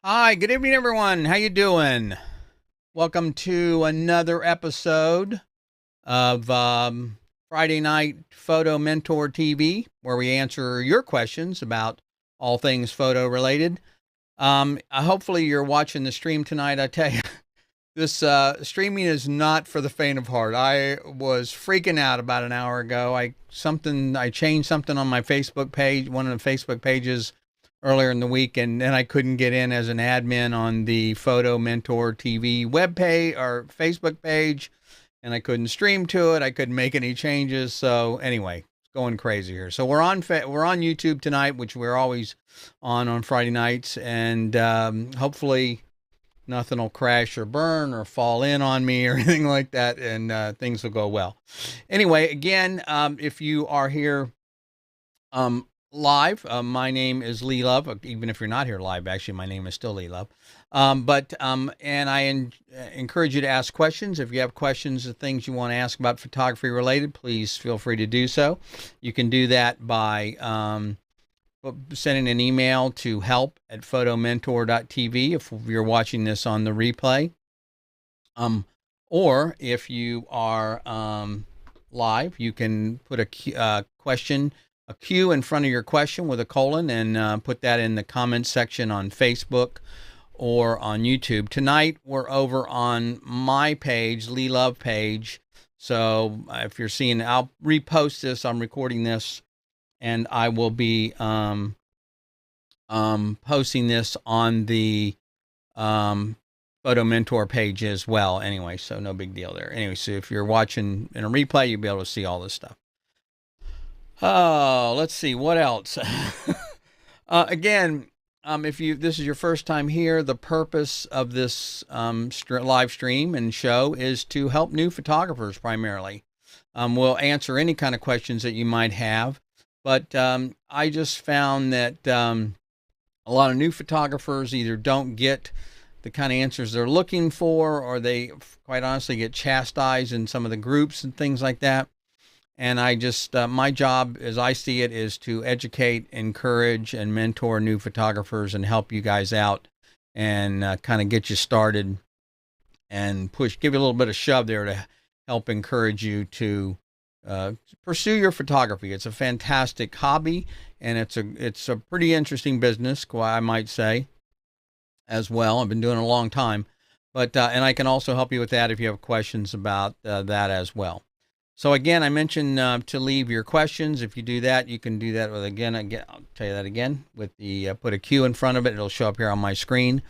Hi, good evening, everyone. How you doing? Welcome to another episode of Friday Night Photo Mentor TV, where we answer your questions about all things photo related. Hopefully you're watching the stream tonight. I tell you, this streaming is not for the faint of heart. I was freaking out about an hour ago. I changed something on my Facebook page, one of the Facebook pages earlier in the week, and then I couldn't get in as an admin on the Photo Mentor TV webpage or Facebook page, and I couldn't stream to it. I couldn't make any changes. So anyway, it's going crazy here. So we're on YouTube tonight, which we're always on Friday nights, and hopefully nothing will crash or burn or fall in on me or anything like that, and things will go well. Anyway, again, if you are here live, my name is Lee Love. Even if you're not here live, actually, my name is still Lee Love. And I encourage you to ask questions. If you have questions or things you want to ask about photography related, please feel free to do so. You can do that by sending an email to help@photomentor.tv if you're watching this on the replay. Or if you are live, you can put a Q in front of your question with a colon, and put that in the comments section on Facebook or on YouTube. Tonight we're over on my page, Lee Love page. So if you're seeing, I'll repost this. I'm recording this, and I will be posting this on the Photo Mentor page as well. Anyway, so no big deal there. Anyway, so if you're watching in a replay, you'll be able to see all this stuff. Oh, let's see what else. Again, if this is your first time here, the purpose of this live stream and show is to help new photographers primarily. We'll answer any kind of questions that you might have, but I just found that a lot of new photographers either don't get the kind of answers they're looking for, or they quite honestly get chastised in some of the groups and things like that. And I just, my job, as I see it, is to educate, encourage, and mentor new photographers and help you guys out and kind of get you started and give you a little bit of shove there to help encourage you to pursue your photography. It's a fantastic hobby, and it's a pretty interesting business, I might say, as well. I've been doing it a long time, but and I can also help you with that if you have questions about that as well. So again, I mentioned to leave your questions. If you do that, you can do that with, again, I'll tell you that again, with the put a Q in front of it. It'll show up here on my screen,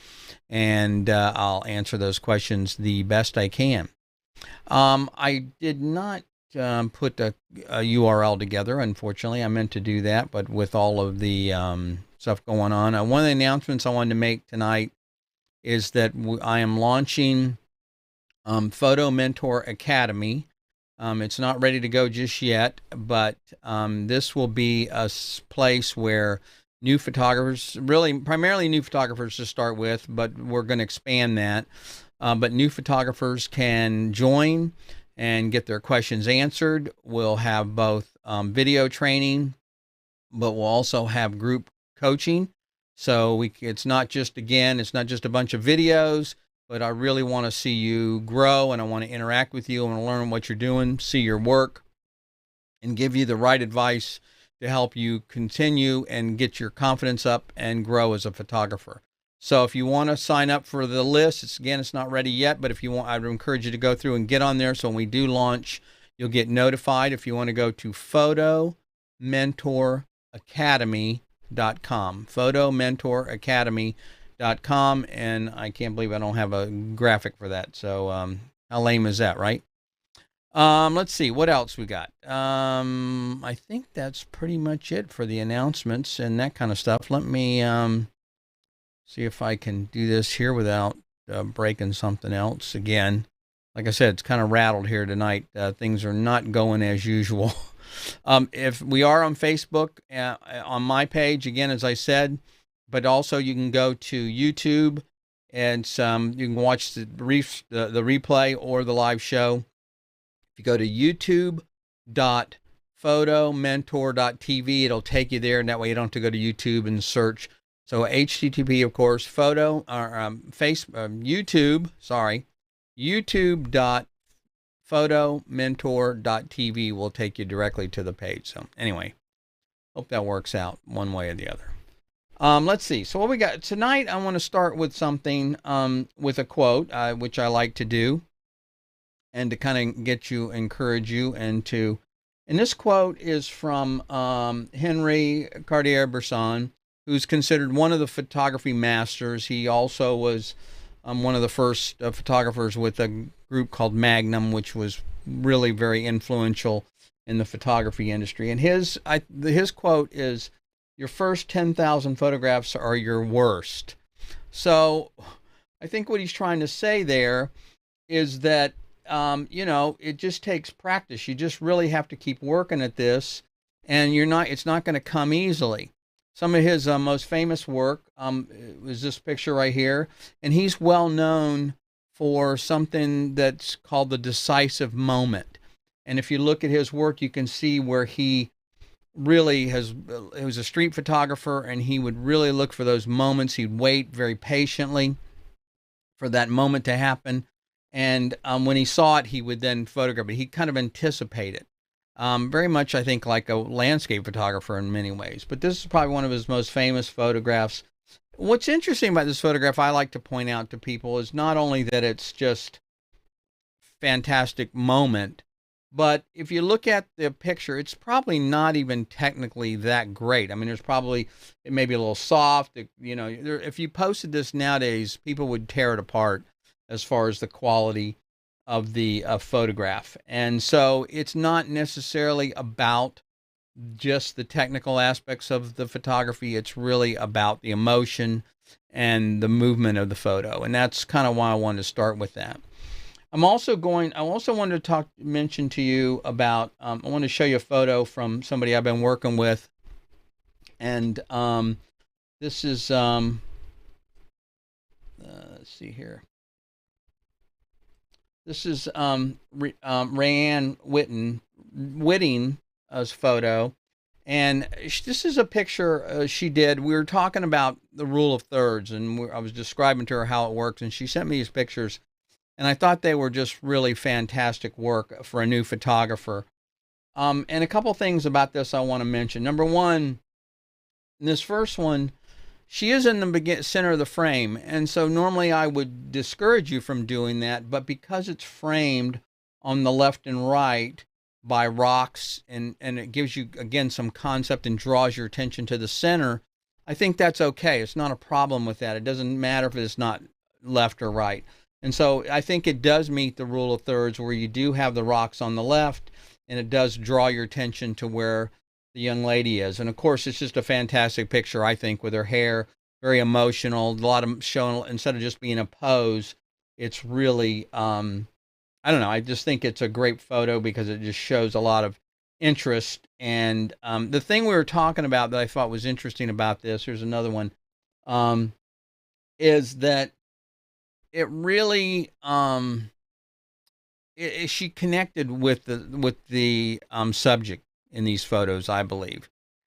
and I'll answer those questions the best I can. I did not put a URL together, unfortunately. I meant to do that, but with all of the stuff going on. One of the announcements I wanted to make tonight is that I am launching Photo Mentor Academy. It's not ready to go just yet, but this will be a place where new photographers, really primarily new photographers to start with, but we're going to expand that. But new photographers can join and get their questions answered. We'll have both video training, but we'll also have group coaching. So it's not just a bunch of videos, but I really want to see you grow, and I want to interact with you. I want to learn what you're doing, see your work, and give you the right advice to help you continue and get your confidence up and grow as a photographer. So if you want to sign up for the list, it's not ready yet, but if you want, I would encourage you to go through and get on there. So when we do launch, you'll get notified. If you want to go to photomentoracademy.com, photomentoracademy.com. And I can't believe I don't have a graphic for that. So how lame is that, right? Let's see what else we got. I think that's pretty much it for the announcements and that kind of stuff. Let me see if I can do this here without breaking something else again. Like I said, it's kind of rattled here tonight. Things are not going as usual. If we are on Facebook, on my page, again, as I said, but also you can go to YouTube and you can watch the replay or the live show. If you go to youtube.photomentor.tv, it'll take you there, and that way you don't have to go to YouTube and search. So HTTP, of course, youtube.photomentor.tv will take you directly to the page. So anyway, hope that works out one way or the other. Let's see. So what we got tonight, I want to start with something with a quote, which I like to do, and to kind of encourage you, and this quote is from Henri Cartier-Bresson, who's considered one of the photography masters. He also was one of the first photographers with a group called Magnum, which was really very influential in the photography industry. And his quote is, "Your first 10,000 photographs are your worst." So I think what he's trying to say there is that, it just takes practice. You just really have to keep working at this, and it's not going to come easily. Some of his most famous work was this picture right here, and he's well known for something that's called the decisive moment. And if you look at his work, you can see where he really he was a street photographer, and he would really look for those moments. He'd wait very patiently for that moment to happen. And when he saw it, he would then photograph it. He kind of anticipated. Very much, I think, like a landscape photographer in many ways. But this is probably one of his most famous photographs. What's interesting about this photograph, I like to point out to people, is not only that it's just fantastic moment, but if you look at the picture, it's probably not even technically that great. I mean, it may be a little soft. If you posted this nowadays, people would tear it apart as far as the quality of the photograph. And so it's not necessarily about just the technical aspects of the photography. It's really about the emotion and the movement of the photo. And that's kind of why I wanted to start with that. I also wanted to mention to you about, I want to show you a photo from somebody I've been working with. And this is, let's see here. This is Rayanne Whitting's photo, and this is a picture she did. We were talking about the rule of thirds, and I was describing to her how it works, and she sent me these pictures, and I thought they were just really fantastic work for a new photographer. And a couple things about this I want to mention. Number one, in this first one, she is in the center of the frame, and so normally I would discourage you from doing that, but because it's framed on the left and right by rocks, and it gives you, again, some concept and draws your attention to the center, I think that's okay. It's not a problem with that. It doesn't matter if it's not left or right. And so I think it does meet the rule of thirds, where you do have the rocks on the left, and it does draw your attention to where the young lady is. And of course, it's just a fantastic picture, I think, with her hair, very emotional, a lot of showing, instead of just being a pose, it's really, I don't know, I just think it's a great photo because it just shows a lot of interest. And the thing we were talking about that I thought was interesting about this, here's another one, is that it really, she connected with the subject in these photos, I believe.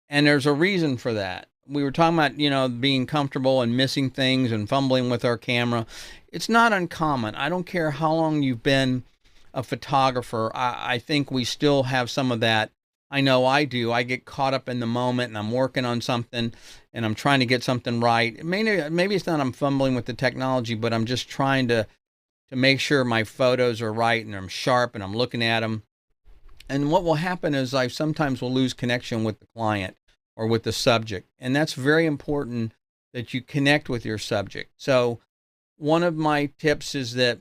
And there's a reason for that. We were talking about, being comfortable and missing things and fumbling with our camera. It's not uncommon. I don't care how long you've been a photographer. I think we still have some of that. I know I do. I get caught up in the moment, and I'm working on something, and I'm trying to get something right. Maybe it's not I'm fumbling with the technology, but I'm just trying to make sure my photos are right and I'm sharp and I'm looking at them. And what will happen is I sometimes will lose connection with the client or with the subject. And that's very important that you connect with your subject. So one of my tips is that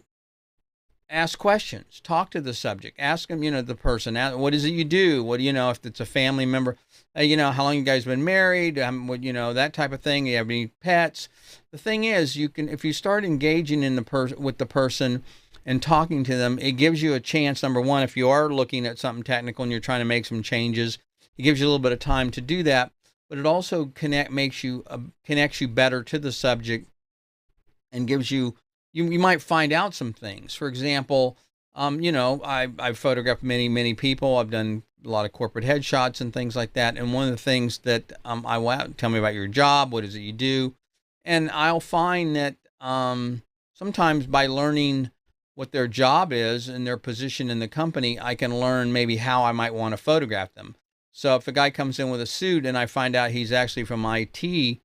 ask questions, talk to the subject, ask them, the person, what is it you do? What do you know, if it's a family member, how long you guys been married, that type of thing. You have any pets? The thing is, if you start engaging with the person and talking to them, it gives you a chance, number one, if you are looking at something technical and you're trying to make some changes, it gives you a little bit of time to do that, but it also connects you better to the subject and gives you might find out some things. For example, I've photographed many people. I've done a lot of corporate headshots and things like that. And one of the things that I want, tell me about your job. What is it you do? And I'll find that sometimes by learning what their job is and their position in the company, I can learn maybe how I might want to photograph them. So if a guy comes in with a suit and I find out he's actually from IT,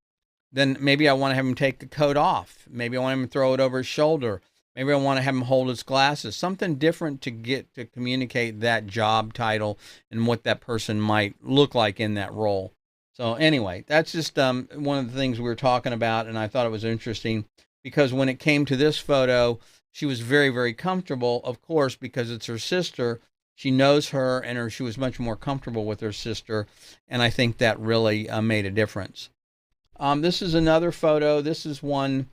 then maybe I want to have him take the coat off. Maybe I want him to throw it over his shoulder. Maybe I want to have him hold his glasses. Something different to get to communicate that job title and what that person might look like in that role. So anyway, that's just one of the things we were talking about, and I thought it was interesting because when it came to this photo, she was very, very comfortable, of course, because it's her sister. She knows her, and she was much more comfortable with her sister, and I think that really made a difference. This is another photo. This is one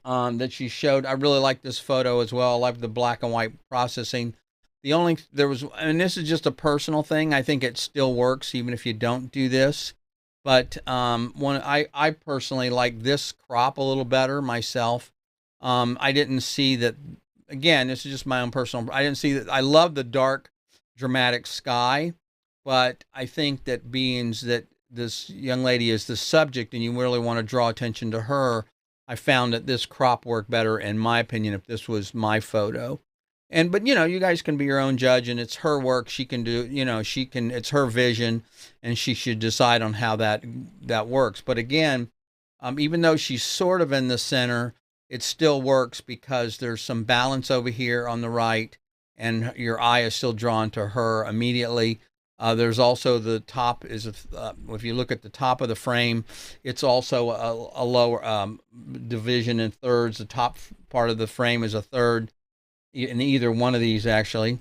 that she showed. I really like this photo as well. I like the black and white processing. And this is just a personal thing. I think it still works even if you don't do this. But I personally like this crop a little better myself. I didn't see that. Again, this is just my own personal. I didn't see that. I love the dark, dramatic sky, but I think that being that this young lady is the subject and you really want to draw attention to her, I found that this crop worked better, in my opinion, if this was my photo. But you guys can be your own judge, and it's her work. She can do, it's her vision, and she should decide on how that works. But again, even though she's sort of in the center, it still works because there's some balance over here on the right, and your eye is still drawn to her immediately. There's also the top is, if you look at the top of the frame, it's also a lower division in thirds. The top part of the frame is a third in either one of these, actually.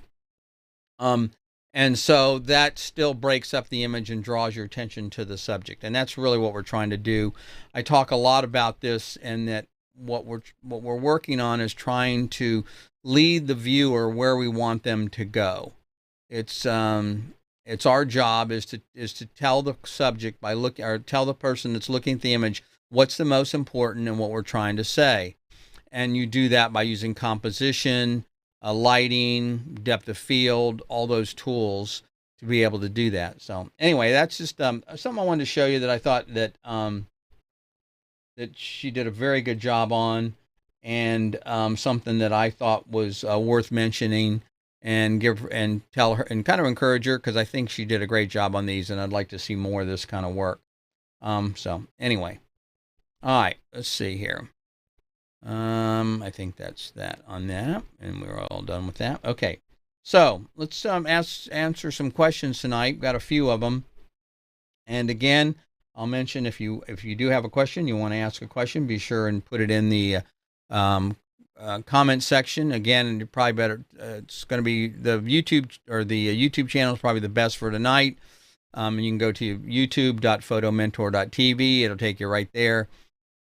And so that still breaks up the image and draws your attention to the subject. And that's really what we're trying to do. I talk a lot about this, and that what we're working on is trying to lead the viewer where we want them to go. It's our job is to tell the subject or tell the person that's looking at the image what's the most important and what we're trying to say. And you do that by using composition, lighting, depth of field, all those tools to be able to do that. So anyway, that's just something I wanted to show you that I thought that that she did a very good job on, and something that I thought was worth mentioning. And tell her and kind of encourage her, because I think she did a great job on these, and I'd like to see more of this kind of work. So anyway, all right, let's see here. I think that's that on that, and we're all done with that. Okay, so let's answer some questions tonight. Got a few of them, and again, I'll mention if you do have a question, you want to ask a question, be sure and put it in the comment section. Again, and probably better, it's going to be the YouTube channel is probably the best for tonight. And you can go to youtube.photomentor.tv. It'll take you right there.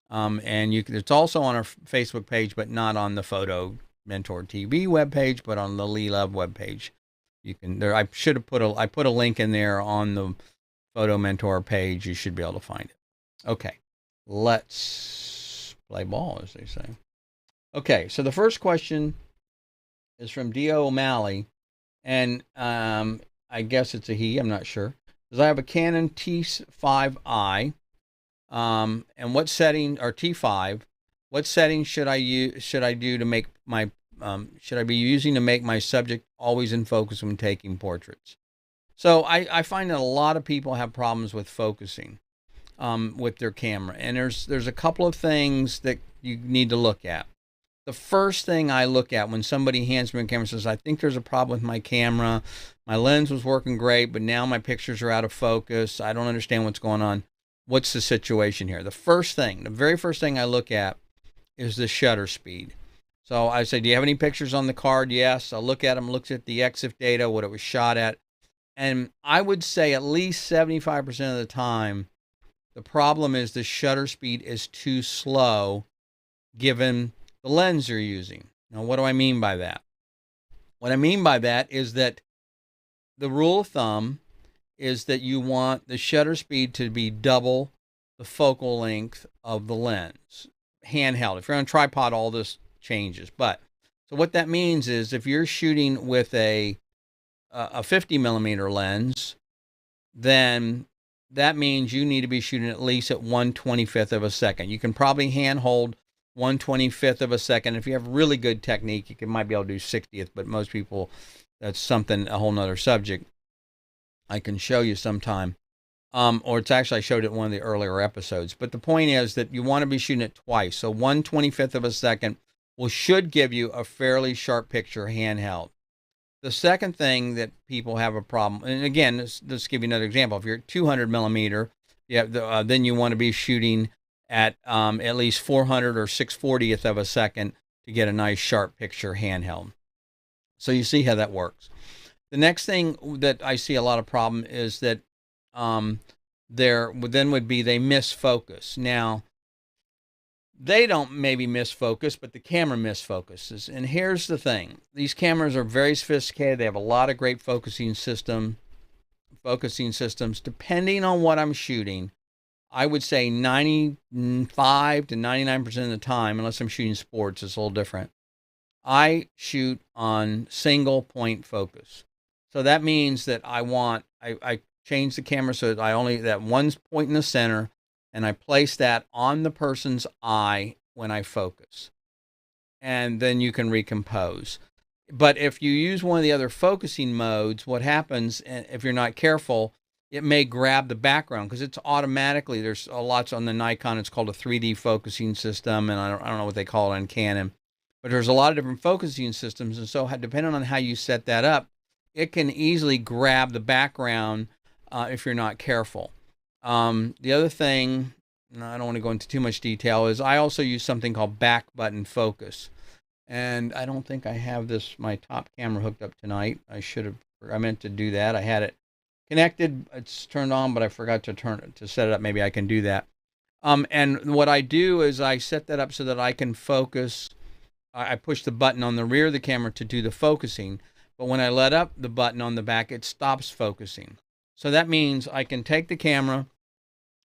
And it's also on our Facebook page, but not on the Photo Mentor TV webpage, but on the Lee Love webpage. You can there. I put a link in there on the Photo Mentor page. You should be able to find it. Okay, let's play ball, as they say. Okay, so the first question is from D.O. O'Malley, and I guess it's a he, I'm not sure. Says, I have a Canon T5i, and what setting, or T5, what settings should I do to make my, should I be using to make my subject always in focus when taking portraits? So I find that a lot of people have problems with focusing with their camera, and there's a couple of things that you need to look at. The first thing I look at when somebody hands me a camera and says, I think there's a problem with my camera. My lens was working great, but now my pictures are out of focus. I don't understand what's going on. What's the situation here? The very first thing I look at is the shutter speed. So I say, do you have any pictures on the card? Yes. I look at them, looks at the EXIF data, what it was shot at. And I would say at least 75% of the time, the problem is the shutter speed is too slow given the lens you're using. Now, what do I mean by that? What I mean by that is that the rule of thumb is that you want the shutter speed to be double the focal length of the lens. Handheld. If you're on a tripod, all this changes. But so what that means is if you're shooting with a 50 millimeter lens, then that means you need to be shooting at least at 1/25th of a second. You can probably hand hold 1/25th of a second. If you have really good technique, you might be able to do 60th, but most people, that's something, a whole nother subject I can show you sometime. Or it's actually, I showed it in one of the earlier episodes. But the point is that you want to be shooting it twice. So 1/25th of a second should give you a fairly sharp picture handheld. The second thing that people have a problem, and again, let's give you another example. If you're at 200 millimeter, then you want to be shooting at least 400 or 6/40th of a second to get a nice sharp picture handheld. So you see how that works. The next thing that I see a lot of problem is that there then would be they miss focus. Now, they don't maybe miss focus, but the camera misfocuses. And here's the thing. These cameras are very sophisticated. They have a lot of great focusing systems. Depending on what I'm shooting, I would say 95 to 99% of the time, unless I'm shooting sports, it's a little different. I shoot on single point focus. So that means that I change the camera so that I only, that one point in the center, and I place that on the person's eye when I focus. And then you can recompose. But if you use one of the other focusing modes, what happens, if you're not careful, it may grab the background because it's automatically, there's lots on the Nikon, it's called a 3D focusing system, and I don't know what they call it on Canon. But there's a lot of different focusing systems, and so depending on how you set that up, it can easily grab the background if you're not careful. The other thing, and I don't want to go into too much detail, is I also use something called back button focus. And I don't think I have my top camera hooked up tonight. I meant to do that. I had it connected, it's turned on, but I forgot to set it up. Maybe I can do that. And what I do is I set that up so that I can focus. I push the button on the rear of the camera to do the focusing. But when I let up the button on the back, it stops focusing. So that means I can take the camera,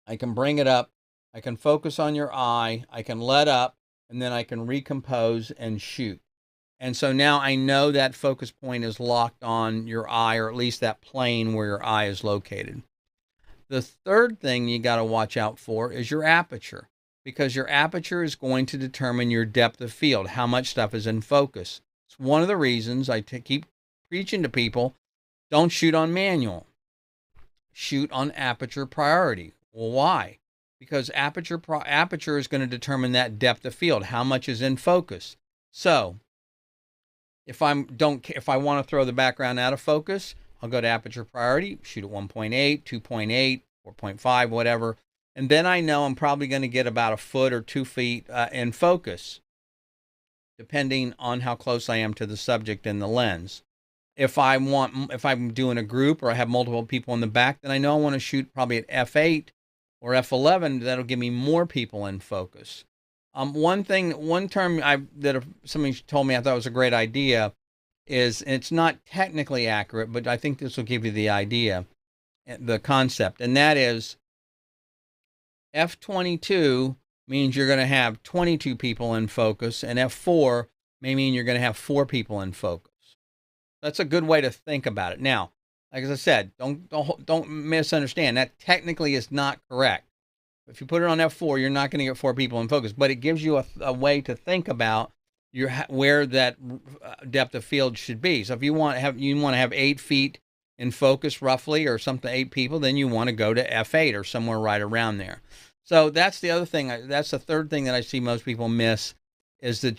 I can bring it up, I can focus on your eye, I can let up, and then I can recompose and shoot. And so now I know that focus point is locked on your eye, or at least that plane where your eye is located. The third thing you got to watch out for is your aperture, because your aperture is going to determine your depth of field, how much stuff is in focus. It's one of the reasons I keep preaching to people, don't shoot on manual. Shoot on aperture priority. Well, why? Because aperture is going to determine that depth of field, how much is in focus. So if I want to throw the background out of focus, I'll go to aperture priority, shoot at 1.8, 2.8, 4.5, whatever. And then I know I'm probably going to get about a foot or 2 feet in focus, depending on how close I am to the subject and the lens. If I'm doing a group or I have multiple people in the back, then I know I want to shoot probably at f8 or f11. That'll give me more people in focus. One term that somebody told me I thought was a great idea is, and it's not technically accurate, but I think this will give you the idea, the concept, and that is f22 means you're going to have 22 people in focus, and f4 may mean you're going to have 4 people in focus. That's a good way to think about it. Now, like as I said, don't misunderstand. That technically is not correct. If you put it on f4, you're not going to get 4 people in focus, but it gives you a way to think about where that depth of field should be. So if you want to have 8 feet in focus roughly, or something, 8 people, then you want to go to f8 or somewhere right around there. So that's the other thing. That's the third thing that I see most people miss, is that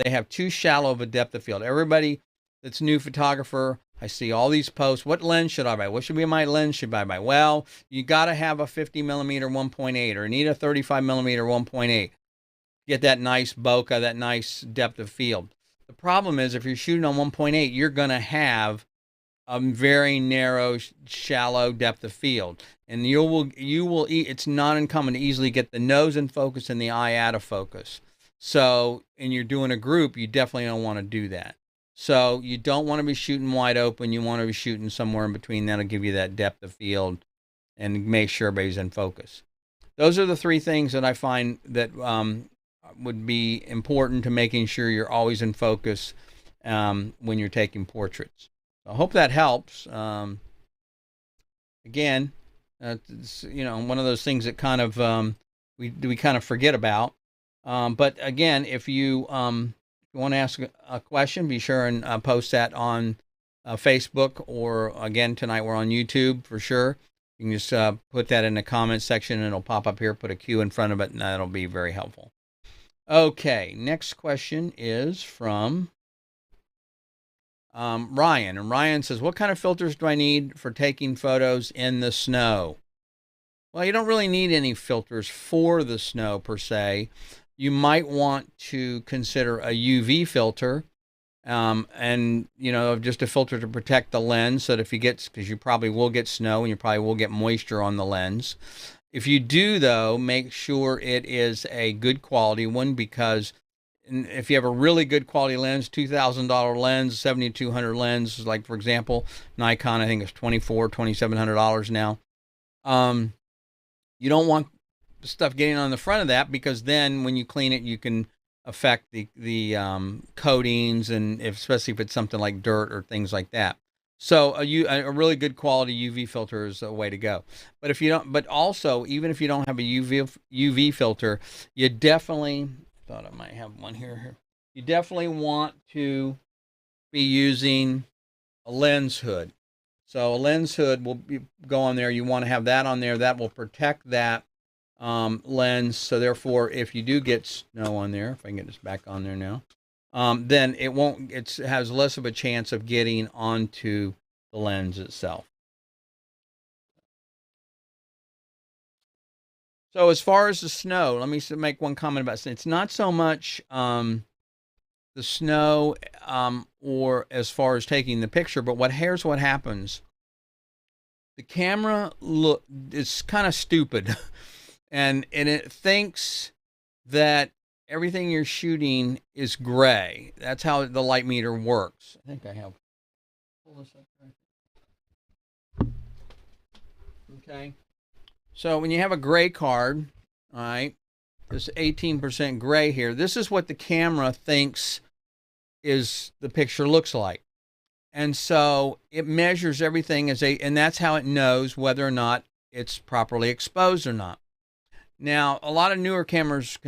they have too shallow of a depth of field. Everybody that's new photographer, I see all these posts. What lens should I buy? What should be my lens should I buy? Well, you got to have a 50 millimeter 1.8, or you need a 35 millimeter 1.8. get that nice bokeh, that nice depth of field. The problem is if you're shooting on 1.8, you're going to have a very narrow, shallow depth of field, and it's not uncommon to easily get the nose in focus and the eye out of focus. So, and you're doing a group, you definitely don't want to do that. So you don't want to be shooting wide open. You want to be shooting somewhere in between. That'll give you that depth of field and make sure everybody's in focus. Those are the three things that I find that would be important to making sure you're always in focus when you're taking portraits. I hope that helps. Again, it's, one of those things that kind of we kind of forget about. But again, if you want to ask a question, be sure and post that on Facebook, or again tonight we're on YouTube for sure. You can just put that in the comments section and it'll pop up here. Put a Q in front of it, and that'll be very helpful. Okay, next question is from Ryan. And Ryan says, what kind of filters do I need for taking photos in the snow? Well, you don't really need any filters for the snow per se. You might want to consider a UV filter, and just a filter to protect the lens, so that if you get, because you probably will get snow and you probably will get moisture on the lens. If you do, though, make sure it is a good quality one, because if you have a really good quality lens, $2,000 lens, 7200 lens, like for example, Nikon, I think it's $2,700 now. You don't want stuff getting on the front of that, because then when you clean it, you can affect the coatings, and especially if it's something like dirt or things like that. So a really good quality UV filter is a way to go. But if you don't, but also even if you don't have a UV filter, you definitely, thought I might have one here. You definitely want to be using a lens hood. So a lens hood will go on there. You want to have that on there. That will protect that lens. So therefore, if you do get snow on there, if I can get this back on there now, then it has less of a chance of getting onto the lens itself. So as far as the snow, let me make one comment about it. It's not so much the snow or as far as taking the picture, but here's what happens. The camera is kind of stupid, and it thinks that everything you're shooting is gray. That's how the light meter works. I think I have. Pull this up right. Okay. So when you have a gray card, all right, this 18% gray here, this is what the camera thinks is the picture looks like. And so it measures everything and that's how it knows whether or not it's properly exposed or not. Now, a lot of newer cameras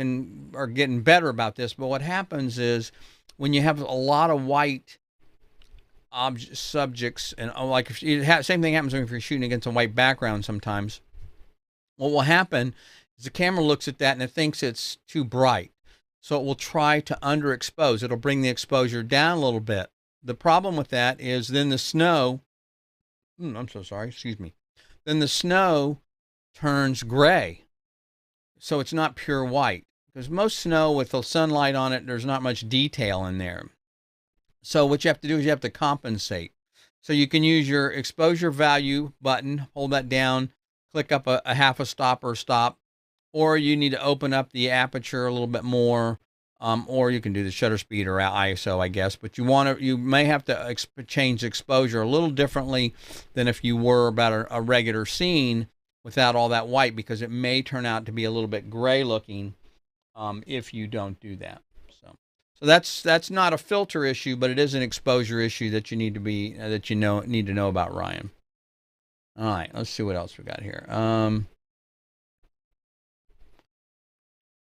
are getting better about this, but what happens is when you have a lot of white subjects, and like same thing happens if you're shooting against a white background sometimes. What will happen is the camera looks at that and it thinks it's too bright. So it will try to underexpose. It'll bring the exposure down a little bit. The problem with that is then the snow, I'm so sorry, excuse me. Then the snow turns gray. So it's not pure white. Because most snow with the sunlight on it, there's not much detail in there. So what you have to do is you have to compensate. So you can use your exposure value button, hold that down, click up a half a stop or stop, or you need to open up the aperture a little bit more, or you can do the shutter speed or ISO, I guess. But you may have to change exposure a little differently than if you were about a regular scene without all that white, because it may turn out to be a little bit gray looking if you don't do that. So that's not a filter issue, but it is an exposure issue that you need to know about, Ryan. All right, let's see what else we got here.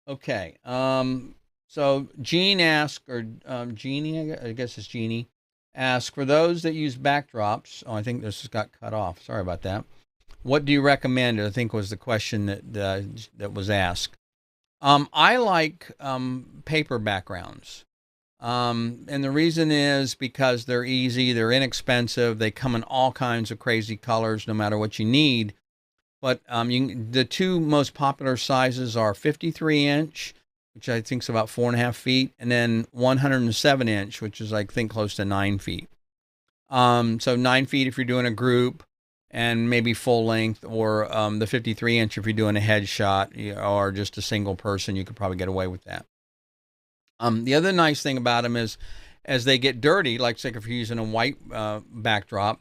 Okay. So Jean asked, or Jeannie, I guess it's Jeannie, asked, for those that use backdrops. Oh, I think this got cut off. Sorry about that. What do you recommend? I think was the question that was asked. I like paper backgrounds. And the reason is because they're easy, they're inexpensive, they come in all kinds of crazy colors no matter what you need. But the two most popular sizes are 53-inch which I think is about 4.5 feet, and then 107 inch, which is, I think, close to 9 feet. So 9 feet if you're doing a group, and maybe full length, or the 53 inch if you're doing a headshot or just a single person, you could probably get away with that. The other nice thing about them is, as they get dirty, like say if you're using a white backdrop,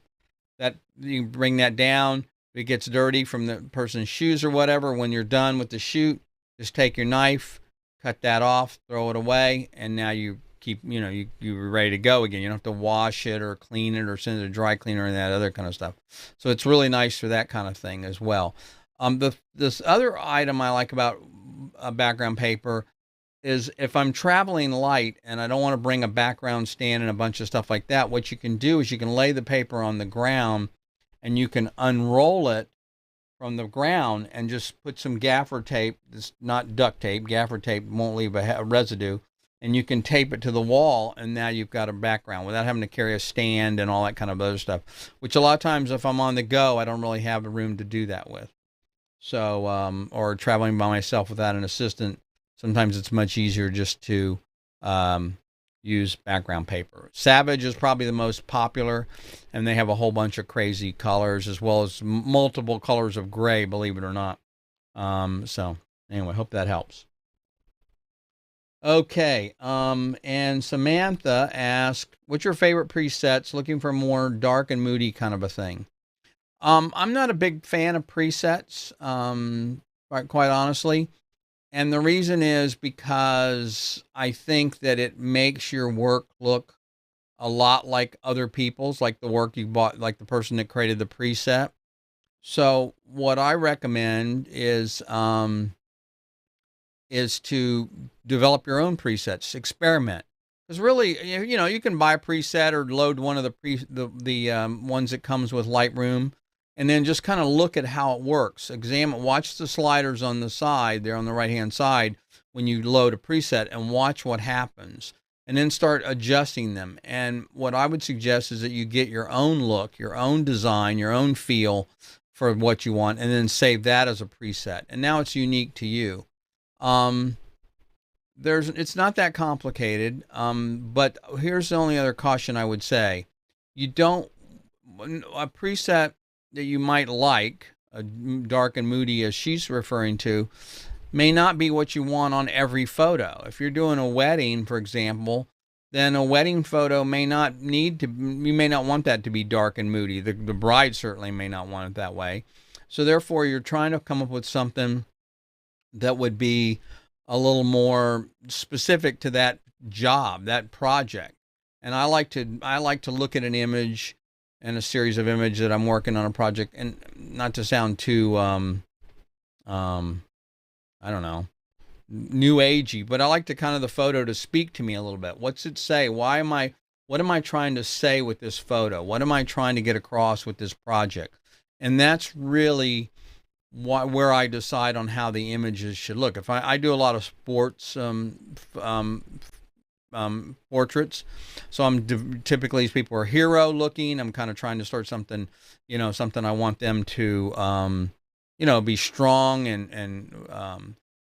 that you bring that down. If it gets dirty from the person's shoes or whatever, when you're done with the shoot, just take your knife, cut that off, throw it away, and now you keep, you're ready to go again. You don't have to wash it or clean it or send it to dry cleaner and that other kind of stuff. So it's really nice for that kind of thing as well. This other item I like about background paper is if I'm traveling light and I don't want to bring a background stand and a bunch of stuff like that, what you can do is you can lay the paper on the ground and you can unroll it from the ground and just put some gaffer tape. It's not duct tape. Gaffer tape won't leave a residue. And you can tape it to the wall, and now you've got a background without having to carry a stand and all that kind of other stuff, which a lot of times if I'm on the go, I don't really have the room to do that with. So, or traveling by myself without an assistant, sometimes it's much easier just to use background paper. Savage is probably the most popular, and they have a whole bunch of crazy colors as well as multiple colors of gray, believe it or not. So anyway, hope that helps. Okay, and Samantha asked, what's your favorite presets? Looking for more dark and moody kind of a thing. I'm not a big fan of presets, quite honestly. And the reason is because I think that it makes your work look a lot like other people's, like the work you bought, like the person that created the preset. So what I recommend is to develop your own presets, experiment. Because really, you can buy a preset or load one of the ones that comes with Lightroom, and then just kind of look at how it works. Watch the sliders on the side, there on the right-hand side, when you load a preset, and watch what happens. And then start adjusting them. And what I would suggest is that you get your own look, your own design, your own feel for what you want, and then save that as a preset. And now it's unique to you. It's not that complicated, but here's the only other caution I would say. A preset that you might like, dark and moody as she's referring to, may not be what you want on every photo. If you're doing a wedding, for example, then a wedding photo you may not want that to be dark and moody. The bride certainly may not want it that way. So therefore, you're trying to come up with something that would be a little more specific to that job, that project. And I like to look at an image and a series of images that I'm working on a project, and not to sound too I don't know, new agey, but I like to kind of the photo to speak to me a little bit. What's it say? What am I trying to say with this photo? What am I trying to get across with this project? And that's really where I decide on how the images should look. If I do a lot of sports portraits, so I'm typically, these people are hero looking. I'm kind of trying to start something, something I want them to, be strong and a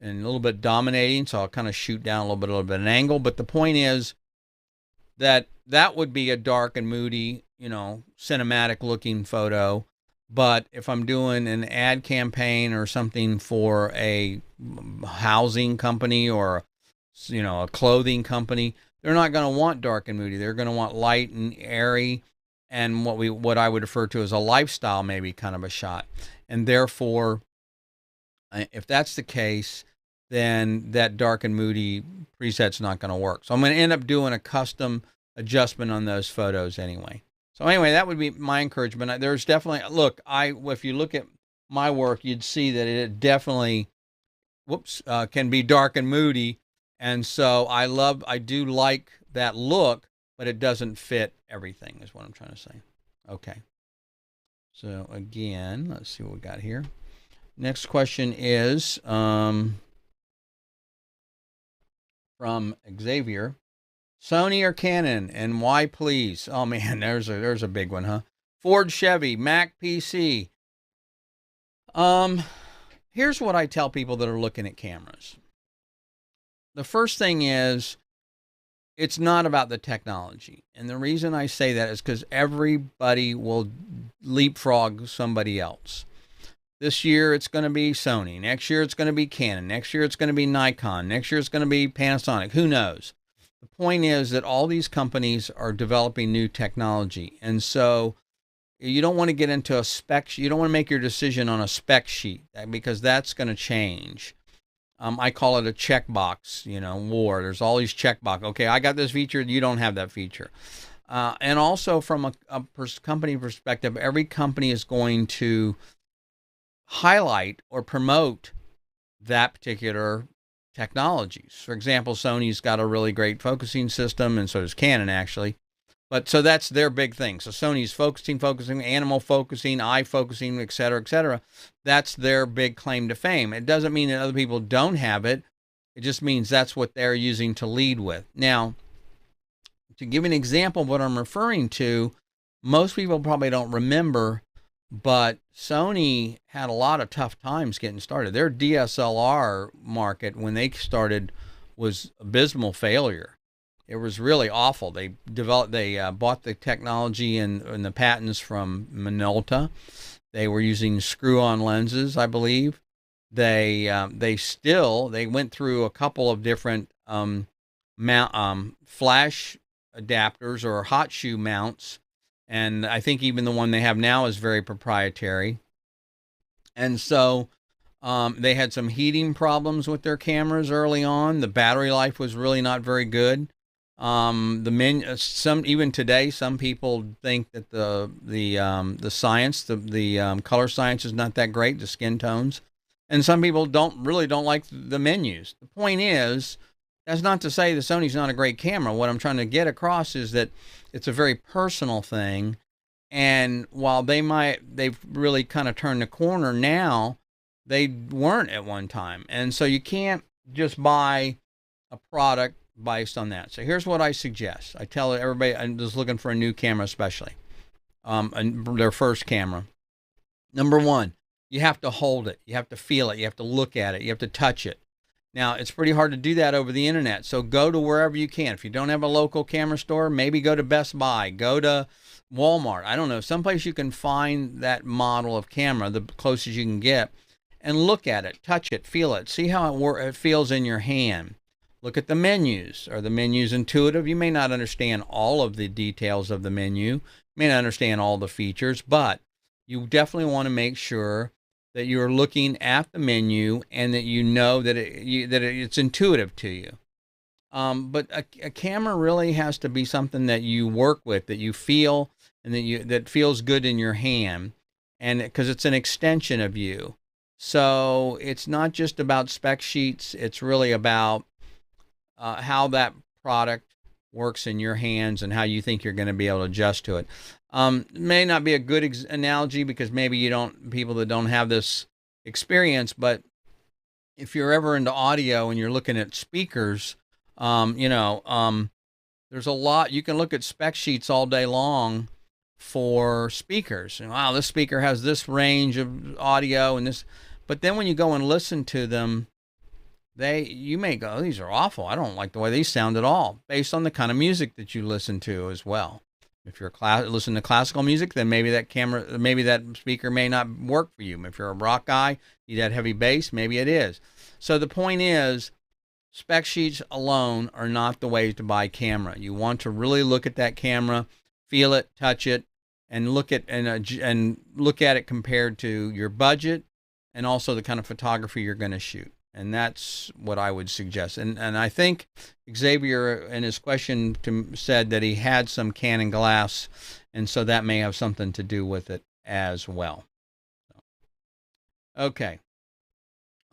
little bit dominating. So I'll kind of shoot down a little bit an angle. But the point is that would be a dark and moody, cinematic looking photo. But if I'm doing an ad campaign or something for a housing company or, a clothing company, they're not going to want dark and moody. They're going to want light and airy, and what I would refer to as a lifestyle, maybe kind of a shot. And therefore, if that's the case, then that dark and moody preset's not going to work. So I'm going to end up doing a custom adjustment on those photos anyway. So anyway, that would be my encouragement. There's definitely, if you look at my work, you'd see that it definitely, can be dark and moody. And so I do like that look, but it doesn't fit everything is what I'm trying to say. Okay. So again, let's see what we got here. Next question is from Xavier. Sony or Canon, and why, please? Oh man, there's a big one, huh? Ford, Chevy, Mac, PC. Here's what I tell people that are looking at cameras. the first thing is, it's not about the technology. And the reason I say that is because everybody will leapfrog somebody else. This year it's going to be Sony. Next year it's going to be Canon. Next year it's going to be Nikon. Next year it's going to be Panasonic. Who knows? The point is that all these companies are developing new technology. And so you don't want to get into a spec. You don't want to make your decision on a spec sheet, because that's going to change. I call it a checkbox, war. There's all these checkbox. Okay, I got this feature. You don't have that feature. And also from a company perspective, every company is going to highlight or promote that particular technologies. For example, Sony's got a really great focusing system, and so does Canon, actually. But so that's their big thing. So Sony's focusing, animal focusing, eye focusing, et cetera, et cetera. That's their big claim to fame. It doesn't mean that other people don't have it. It just means that's what they're using to lead with. Now, to give an example of what I'm referring to, most people probably don't remember, but Sony had a lot of tough times getting started. Their DSLR market, when they started, was abysmal failure. It was really awful. They bought the technology and the patents from Minolta. They were using screw-on lenses, I believe. They went through a couple of different flash adapters or hot shoe mounts, and I think even the one they have now is very proprietary. And so they had some heating problems with their cameras early on. The battery life was really not very good. Even today, some people think that the science, the color science is not that great, the skin tones, and some people don't like the menus. The point is, that's not to say that Sony's not a great camera. What I'm trying to get across is that it's a very personal thing, and while they've really kind of turned the corner now, they weren't at one time, and so you can't just buy a product based on that. So here's what I suggest. I tell everybody I'm just looking for a new camera, especially their first camera. Number one, you have to hold it. You have to feel it. You have to look at it. You have to touch it. Now, it's pretty hard to do that over the internet. So go to wherever you can. If you don't have a local camera store, maybe go to Best Buy. Go to Walmart. I don't know. Someplace you can find that model of camera, the closest you can get, and look at it, touch it, feel it. See how it feels in your hand. Look at the menus. Are the menus intuitive? You may not understand all of the details of the menu. You may not understand all the features, but you definitely want to make sure that you're looking at the menu and that you know that it's intuitive to you. But a camera really has to be something that you work with, that you feel, and that feels good in your hand, and because it's an extension of you. So it's not just about spec sheets. It's really about how that product works in your hands and how you think you're going to be able to adjust to it. It may not be a good analogy because maybe people that don't have this experience, but if you're ever into audio and you're looking at speakers, there's a lot. You can look at spec sheets all day long for speakers. And, wow, this speaker has this range of audio and this, but then when you go and listen to them, you may go, oh, these are awful. I don't like the way these sound at all, based on the kind of music that you listen to as well. If you're listening to classical music, then maybe that speaker may not work for you. If you're a rock guy, need that heavy bass, maybe it is. So the point is, spec sheets alone are not the way to buy camera. You want to really look at that camera, feel it, touch it, and look at it compared to your budget and also the kind of photography you're going to shoot. And that's what I would suggest. And I think Xavier in his question said that he had some Canon glass, and so that may have something to do with it as well. Okay.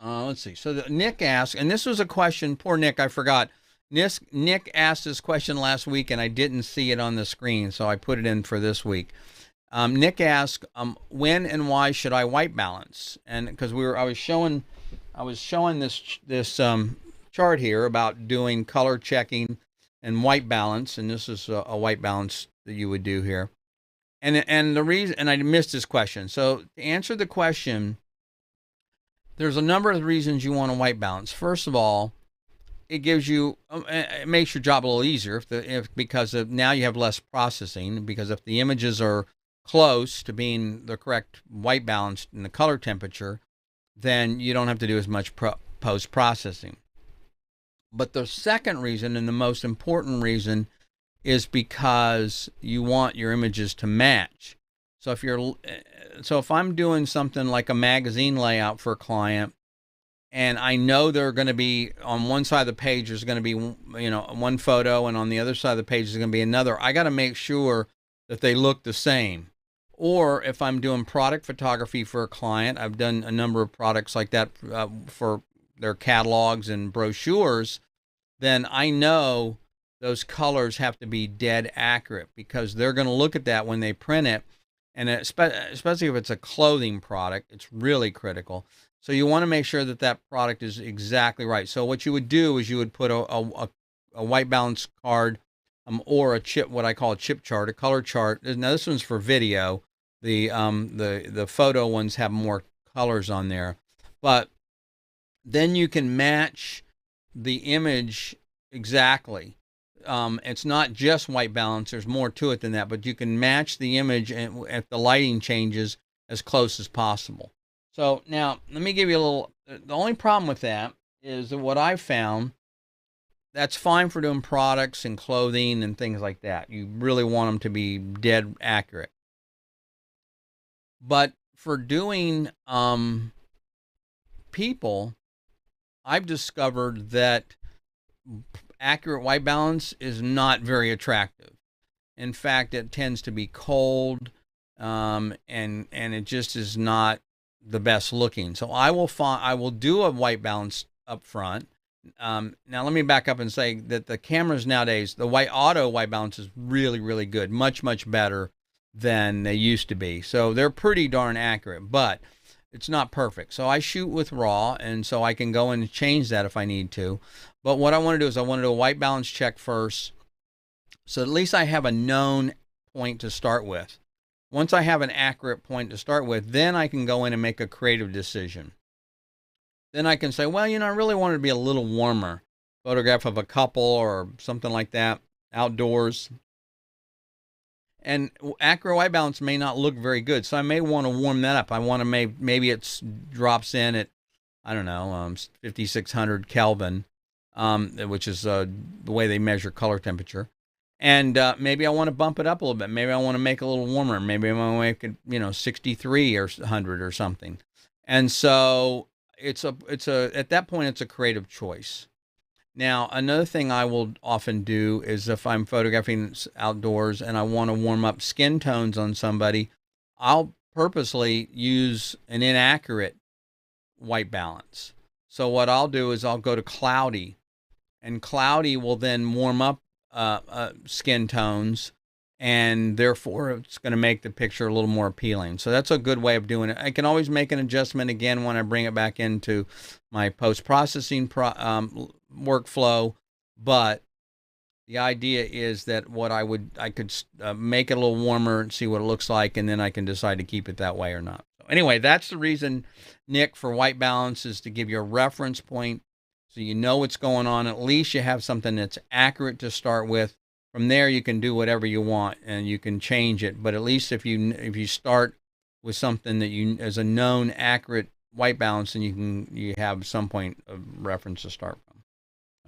Let's see. So Nick asked, and this was a question, poor Nick, I forgot. Nick asked this question last week, and I didn't see it on the screen, so I put it in for this week. Nick asked, when and why should I white balance? And because I was showing this chart here about doing color checking and white balance, and this is a white balance that you would do here. And the reason, and I missed this question. So to answer the question, there's a number of reasons you want to white balance. First of all, it gives you, it makes your job a little easier because now you have less processing, because if the images are close to being the correct white balance and the color temperature, then you don't have to do as much post processing. But the second reason, and the most important reason, is because you want your images to match. So if I'm doing something like a magazine layout for a client, and I know they're going to be on one side of the page, there's going to be, one photo, and on the other side of the page is going to be another, I got to make sure that they look the same. Or if I'm doing product photography for a client, I've done a number of products like that for their catalogs and brochures, then I know those colors have to be dead accurate, because they're going to look at that when they print it. And especially if it's a clothing product, it's really critical. So you want to make sure that that product is exactly right. So what you would do is you would put a white balance card, or a chip, what I call a chip chart, a color chart. Now this one's for video. The photo ones have more colors on there, but then you can match the image exactly. It's not just white balance. There's more to it than that, but you can match the image and if the lighting changes as close as possible. So now let me give you a little, the only problem with that is that what I've found, that's fine for doing products and clothing and things like that. You really want them to be dead accurate. But for doing people, I've discovered that accurate white balance is not very attractive. In fact, it tends to be cold, and it just is not the best looking. So I will do a white balance up front. Now let me back up and say that the cameras nowadays, the auto white balance is really, really good, much, much better than they used to be. So they're pretty darn accurate, but it's not perfect. So I shoot with RAW, and so I can go in and change that if I need to. But what I want to do is I want to do a white balance check first, so at least I have a known point to start with. Once I have an accurate point to start with, then I can go in and make a creative decision. Then I can say, well, I really want it to be a little warmer. Photograph of a couple or something like that, outdoors. And accurate white balance may not look very good, so I may want to warm that up. I want to maybe it drops in at, I don't know, 5,600 Kelvin, which is the way they measure color temperature. And maybe I want to bump it up a little bit. Maybe I want to make it a little warmer. Maybe I want to make it, 63 or 100 or something. And so at that point, it's a creative choice. Now, another thing I will often do is if I'm photographing outdoors and I want to warm up skin tones on somebody, I'll purposely use an inaccurate white balance. So what I'll do is I'll go to cloudy, and cloudy will then warm up skin tones, and therefore it's going to make the picture a little more appealing. So that's a good way of doing it. I can always make an adjustment again when I bring it back into my post-processing workflow, but the idea is that I could make it a little warmer and see what it looks like, and then I can decide to keep it that way or not. So anyway, that's the reason, Nick, for white balance, is to give you a reference point so you know what's going on. At least you have something that's accurate to start with. From there, you can do whatever you want and you can change it. But at least if you start with something that is a known accurate white balance, then you have some point of reference to start from.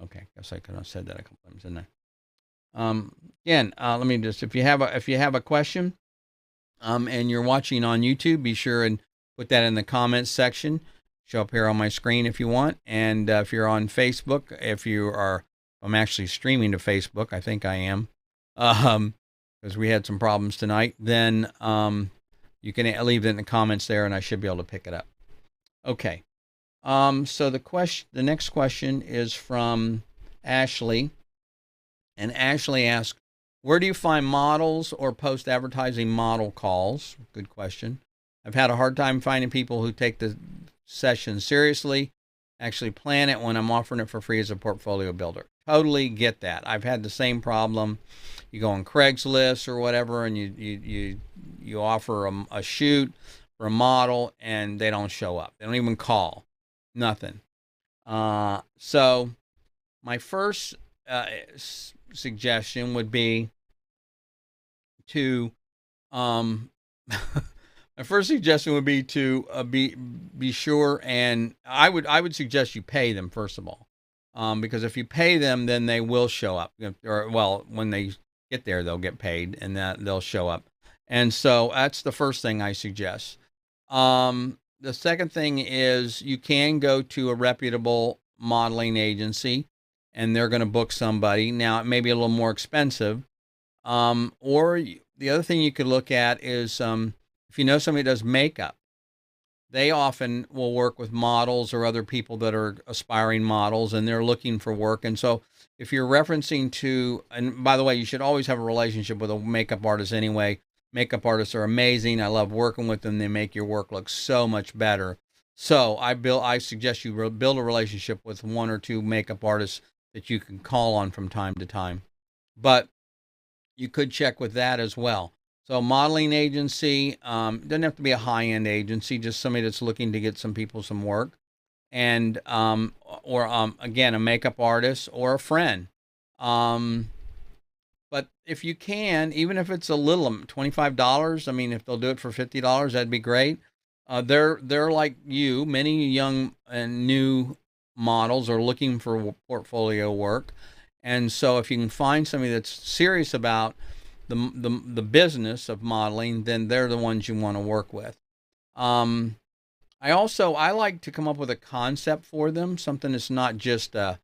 Okay, guess I could have said that a couple times, didn't I? Again, let me just, if you have a question, and you're watching on YouTube, be sure and put that in the comments section. Show up here on my screen if you want. And if you're on Facebook, I'm actually streaming to Facebook. I think I am, because we had some problems tonight. Then you can leave it in the comments there, and I should be able to pick it up. Okay. So the next question is from Ashley, and Ashley asks, where do you find models or post advertising model calls? Good question. I've had a hard time finding people who take the session seriously, actually plan it when I'm offering it for free as a portfolio builder. Totally get that. I've had the same problem. You go on Craigslist or whatever, and you offer a shoot for a model, and they don't show up. They don't even call. Nothing. So my first suggestion would be to my first suggestion would be to be sure, and I would suggest you pay them first of all, because if you pay them, then they will show up. Or well, when they get there, they'll get paid, and that they'll show up. And so that's the first thing I suggest. The second thing is you can go to a reputable modeling agency, and they're going to book somebody. Now it may be a little more expensive, or the other thing you could look at is if you know somebody that does makeup, they often will work with models or other people that are aspiring models, and they're looking for work. And so if you're referencing to, and by the way, you should always have a relationship with a makeup artist anyway. Makeup artists are amazing. I love working with them. They make your work look so much better. So I suggest you build a relationship with one or two makeup artists that you can call on from time to time. But you could check with that as well. So modeling agency, doesn't have to be a high-end agency, just somebody that's looking to get some people some work. And, again, a makeup artist or a friend. But if you can, even if it's a little, $25, I mean, if they'll do it for $50, that'd be great. They're like you, many young and new models are looking for portfolio work. And so if you can find somebody that's serious about the business of modeling, then they're the ones you want to work with. I like to come up with a concept for them, something that's not just do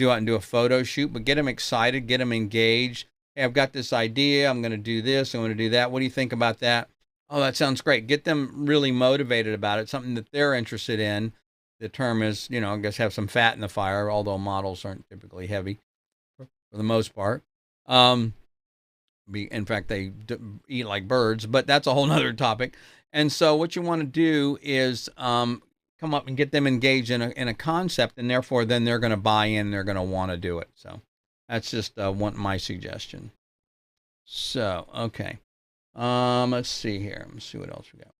out and do a photo shoot, but get them excited, get them engaged. Hey, I've got this idea. I'm going to do this. I'm going to do that. What do you think about that? Oh, that sounds great. Get them really motivated about it, something that they're interested in. The term is, I guess have some fat in the fire, although models aren't typically heavy for the most part. In fact, they eat like birds, but that's a whole nother topic. And so what you want to do is come up and get them engaged in a concept, and therefore then they're going to buy in, they're going to want to do it. So that's just my suggestion. So, okay. Let's see here. Let's see what else we got.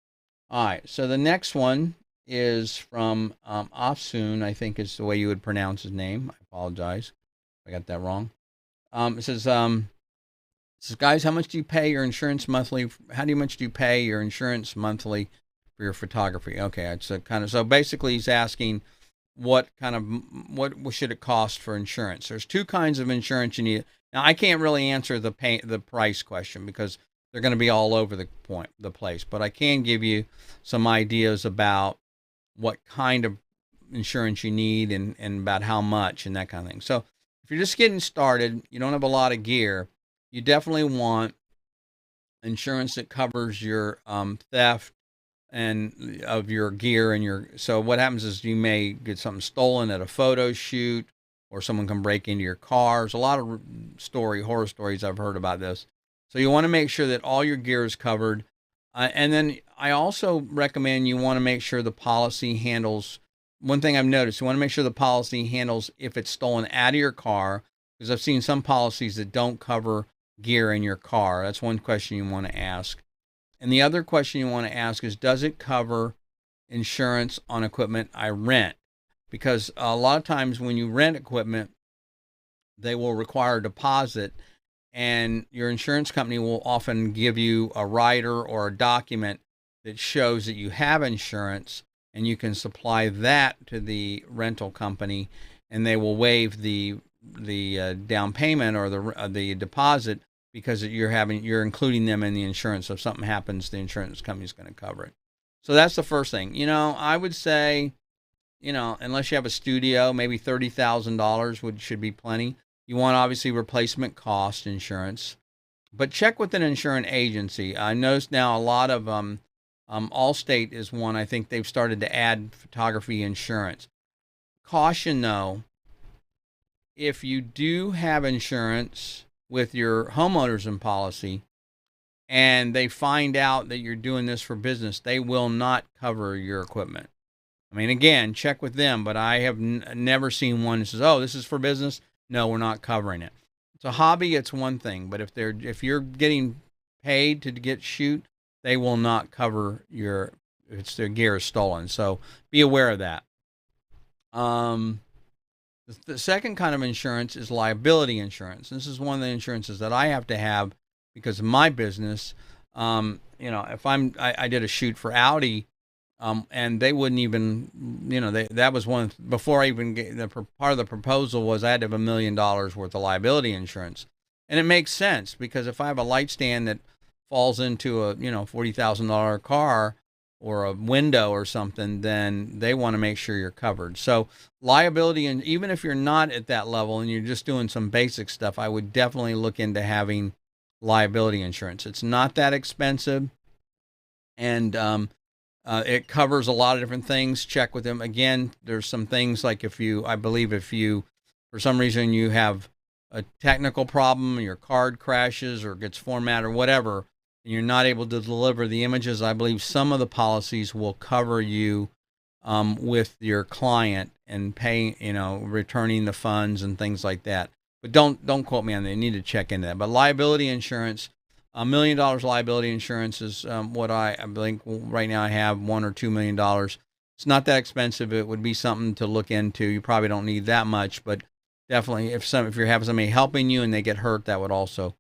All right. So the next one is from Afsoon, I think is the way you would pronounce his name. I apologize if I got that wrong. It says, guys, how much do you pay your insurance monthly? Much do you pay your insurance monthly for your photography? Okay, it's so basically he's asking what should it cost for insurance? There's two kinds of insurance you need. Now I can't really answer the price question because they're going to be all over the place, but I can give you some ideas about what kind of insurance you need and about how much and that kind of thing. So if you're just getting started, you don't have a lot of gear, you definitely want insurance that covers your theft and of your gear and so what happens is you may get something stolen at a photo shoot, or someone can break into your car. There's a lot of horror stories I've heard about this. So you want to make sure that all your gear is covered. And then I also recommend you want to make sure the policy handles, one thing I've noticed, you want to make sure the policy handles if it's stolen out of your car, because I've seen some policies that don't cover gear in your car. That's one question you want to ask. And the other question you want to ask is, does it cover insurance on equipment I rent? Because a lot of times when you rent equipment, they will require a deposit, and your insurance company will often give you a rider or a document that shows that you have insurance, and you can supply that to the rental company, and they will waive the down payment or the deposit, because you're including them in the insurance. So if something happens, the insurance company's going to cover it. So that's the first thing. I would say, unless you have a studio, maybe $30,000 should be plenty. You want obviously replacement cost insurance, but check with an insurance agency. I notice now a lot of Allstate is one. I think they've started to add photography insurance. Caution though, if you do have insurance with your homeowners and policy, and they find out that you're doing this for business, they will not cover your equipment. I mean, again, check with them, but I have never seen one that says, "Oh, this is for business." No, we're not covering it. It's a hobby. It's one thing, but if you're getting paid to shoot, they will not cover if their gear is stolen. So be aware of that. The second kind of insurance is liability insurance. This is one of the insurances that I have to have because of my business. If I did a shoot for Audi, and they wouldn't even, that was one before I even get part of the proposal was I had to have $1 million worth of liability insurance, and it makes sense because if I have a light stand that falls into a $40,000 car or a window or something, then they want to make sure you're covered. So liability, and even if you're not at that level and you're just doing some basic stuff, I would definitely look into having liability insurance. It's not that expensive, and it covers a lot of different things. Check with them. Again, there's some things like if you, for some reason you have a technical problem, your card crashes or gets formatted or whatever, and you're not able to deliver the images, I believe some of the policies will cover you with your client and pay, returning the funds and things like that. But don't quote me on that. You need to check into that. But liability insurance, $1 million liability insurance is what I think right now I have $1 or $2 million. It's not that expensive. It would be something to look into. You probably don't need that much, but definitely if you're having somebody helping you and they get hurt, that would also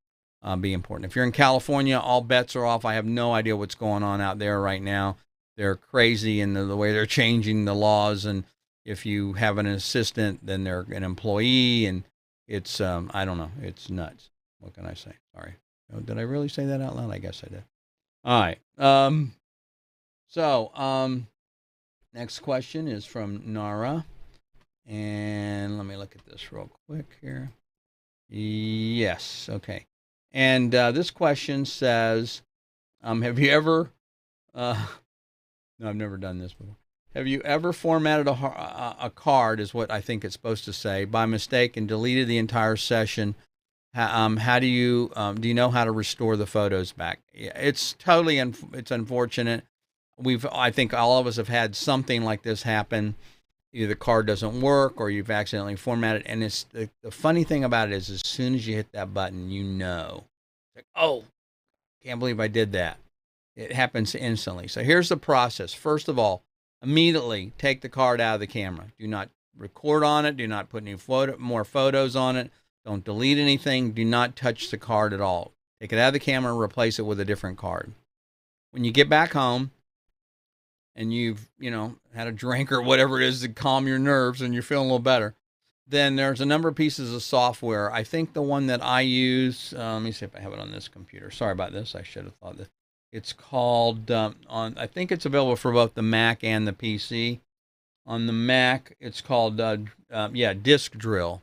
be important. If you're in California, all bets are off. I have no idea what's going on out there right now. They're crazy in the way they're changing the laws. And if you have an assistant, then they're an employee, and it's I don't know. It's nuts. What can I say? Sorry. Oh, did I really say that out loud? I guess I did. All right. Next question is from Nara. And let me look at this real quick here. Yes. Okay. And this question says, have you ever, no, I've never done this before. Have you ever formatted a card, is what I think it's supposed to say, by mistake and deleted the entire session? How do you know how to restore the photos back? It's totally, it's unfortunate. I think all of us have had something like this happen. Either the card doesn't work or you've accidentally formatted. And it's the funny thing about it is as soon as you hit that button, like, oh, can't believe I did that. It happens instantly. So here's the process. First of all, immediately take the card out of the camera. Do not record on it. Do not put any more photos on it. Don't delete anything. Do not touch the card at all. Take it out of the camera and replace it with a different card. When you get back home and you've, had a drink or whatever it is to calm your nerves and you're feeling a little better, then there's a number of pieces of software. I think the one that I use, let me see if I have it on this computer. Sorry about this. I should have thought this. It's called, I think it's available for both the Mac and the PC. On the Mac, it's called, Disk Drill.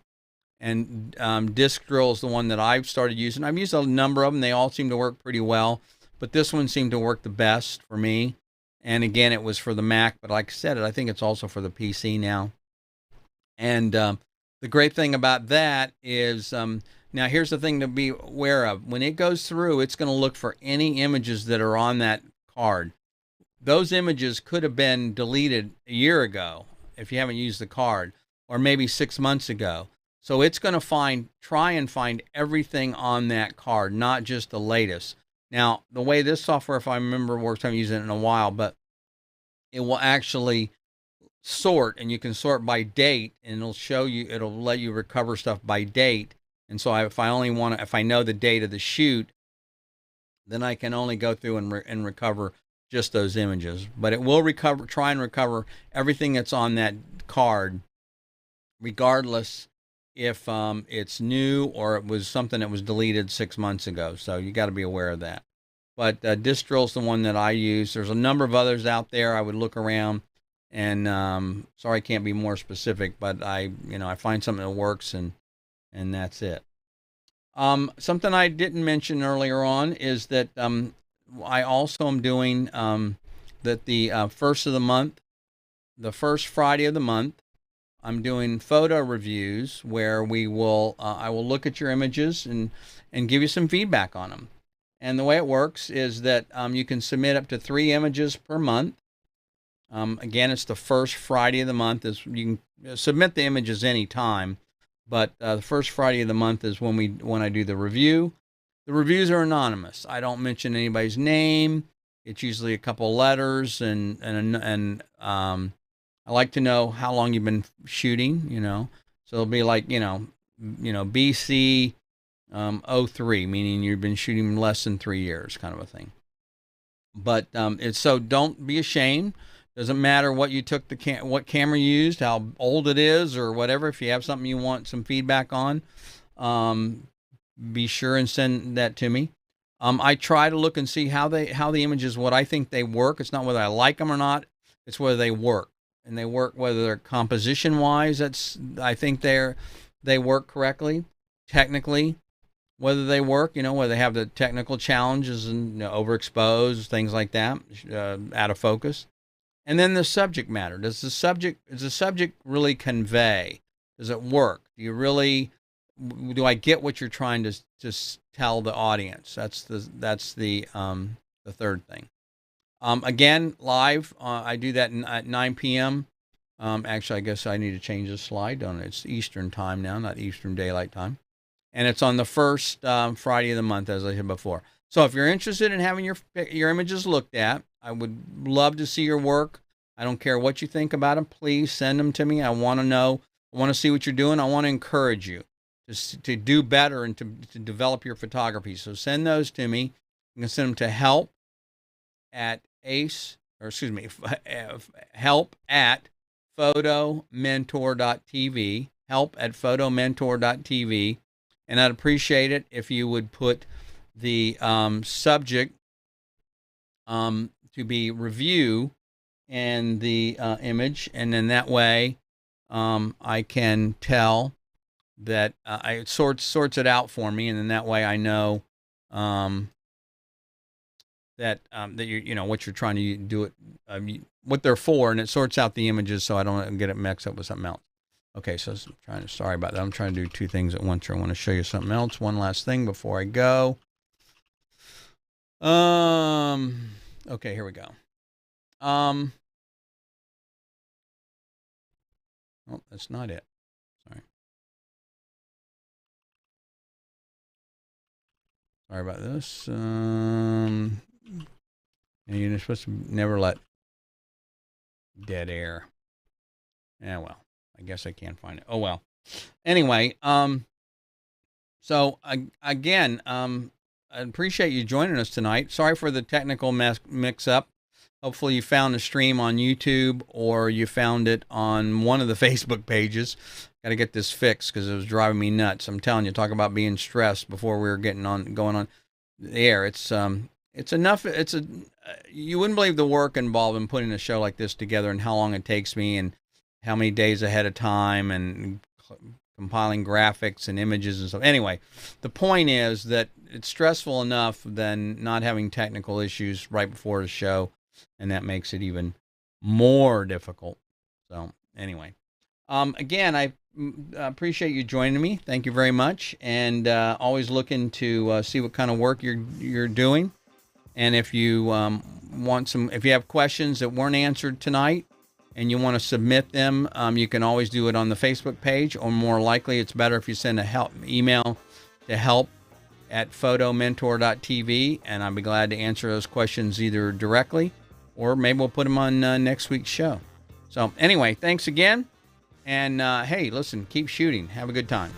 And Disk Drill is the one that I've started using. I've used a number of them. They all seem to work pretty well. But this one seemed to work the best for me. And again, it was for the Mac. But like I said, I think it's also for the PC now. And the great thing about that is, now here's the thing to be aware of. When it goes through, it's going to look for any images that are on that card. Those images could have been deleted a year ago if you haven't used the card, or maybe 6 months ago. So it's going to try and find everything on that card, not just the latest. Now, the way this software, if I remember, works, I haven't used it in a while, but it will actually sort, and you can sort by date, and it'll let you recover stuff by date. And so if I know the date of the shoot, then I can only go through and recover just those images. But it will try and recover everything that's on that card, regardless if it's new or it was something that was deleted 6 months ago. So you got to be aware of that. But Disk Drill is the one that I use. There's a number of others out there. I would look around, and sorry I can't be more specific, but I find something that works, and that's it. Something I didn't mention earlier on is that I also am doing that the first of the month, the first Friday of the month, I'm doing photo reviews where I will look at your images and give you some feedback on them. And the way it works is that you can submit up to 3 images per month. Again, it's the first Friday of the month. You can submit the images any time, but the first Friday of the month is when I do the review. The reviews are anonymous. I don't mention anybody's name. It's usually a couple letters, and I like to know how long you've been shooting, So it'll be like, BC '03, meaning you've been shooting less than 3 years, kind of a thing. But it's so don't be ashamed. Doesn't matter what you took what camera you used, how old it is, or whatever. If you have something you want some feedback on, be sure and send that to me. I try to look and see how the images, what I think they work. It's not whether I like them or not. It's whether they work, and they work whether they're composition wise. I think they work correctly, technically. Whether they work, whether they have the technical challenges and overexposed, things like that, out of focus. And then the subject matter. Does the subject really convey? Does it work? Do I get what you're trying to tell the audience? That's the third thing. Again, live, I do that at 9 p.m. Actually, I guess I need to change the slide, don't I? It's Eastern time now, not Eastern Daylight Time. And it's on the first Friday of the month, as I said before. So if you're interested in having your images looked at, I would love to see your work. I don't care what you think about them. Please send them to me. I want to know. I want to see what you're doing. I want to encourage you to do better and to develop your photography. So send those to me. You can send them to help at photomentor.tv, help@photomentor.tv. And I'd appreciate it if you would put the subject to be review and the image, and then that way I can tell that it sorts it out for me, and then that way I know that you what you're trying to do it, what they're for, and it sorts out the images so I don't get it mixed up with something else. Okay, so sorry about that. I'm trying to do two things at once here. I want to show you something else. One last thing before I go. Okay, here we go. Oh, that's not it. Sorry about this. And you're supposed to never let dead air. Yeah, well, I guess I can't find it. Oh, well. Anyway, so again, I appreciate you joining us tonight. Sorry for the technical mix-up. Hopefully you found the stream on YouTube or you found it on one of the Facebook pages. Got to get this fixed because it was driving me nuts. I'm telling you, talk about being stressed before we were going on the air. It's enough. You wouldn't believe the work involved in putting a show like this together and how long it takes me and how many days ahead of time and compiling graphics and images and stuff. Anyway, the point is that it's stressful enough than not having technical issues right before the show, and that makes it even more difficult. So anyway, again, I appreciate you joining me. Thank you very much, and always looking to see what kind of work you're doing. And if you if you have questions that weren't answered tonight, and you want to submit them, you can always do it on the Facebook page, or more likely, it's better if you send a email to help@photomentor.tv, and I'll be glad to answer those questions either directly, or maybe we'll put them on next week's show. So anyway, thanks again, and hey, listen, keep shooting. Have a good time.